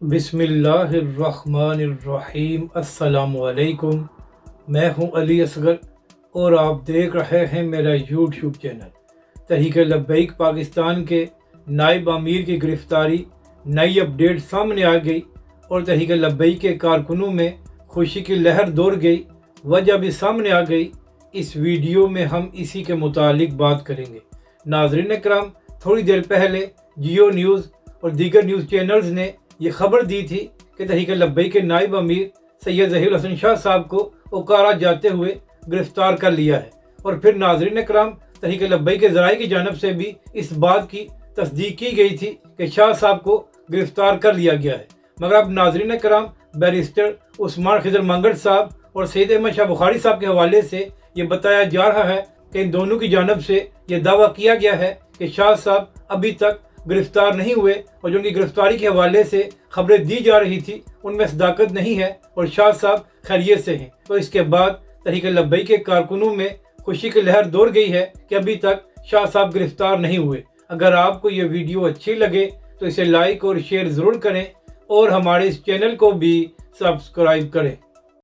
بسم اللہ الرحمن الرحیم۔ السلام علیکم، میں ہوں علی اصغر اور آپ دیکھ رہے ہیں میرا یوٹیوب چینل۔ تحریک لبیک پاکستان کے نائب امیر کی گرفتاری، نئی اپڈیٹ سامنے آ گئی اور تحریک لبیک کے کارکنوں میں خوشی کی لہر دوڑ گئی۔ وجہ بھی سامنے آ گئی۔ اس ویڈیو میں ہم اسی کے متعلق بات کریں گے۔ ناظرین اکرام، تھوڑی دیر پہلے جیو نیوز اور دیگر نیوز چینلز نے یہ خبر دی تھی کہ تحریک لبیک کے نائب امیر سید ظہیر الحسن شاہ صاحب کو اوکارا جاتے ہوئے گرفتار کر لیا ہے، اور پھر ناظرین اکرام، تحریک لبیک کے ذرائع کی جانب سے بھی اس بات کی تصدیق کی گئی تھی کہ شاہ صاحب کو گرفتار کر لیا گیا ہے۔ مگر اب ناظرین اکرام، بیرسٹر عثمان خضر منگل صاحب اور سید احمد شاہ بخاری صاحب کے حوالے سے یہ بتایا جا رہا ہے کہ ان دونوں کی جانب سے یہ دعویٰ کیا گیا ہے کہ شاہ صاحب ابھی تک گرفتار نہیں ہوئے، اور جو ان کی گرفتاری کے حوالے سے خبریں دی جا رہی تھی ان میں صداقت نہیں ہے اور شاہ صاحب خیریت سے ہیں۔ تو اس کے بعد تحریک لبیک کے کارکنوں میں خوشی کی لہر دوڑ گئی ہے کہ ابھی تک شاہ صاحب گرفتار نہیں ہوئے۔ اگر آپ کو یہ ویڈیو اچھی لگے تو اسے لائک اور شیئر ضرور کریں اور ہمارے اس چینل کو بھی سبسکرائب کریں۔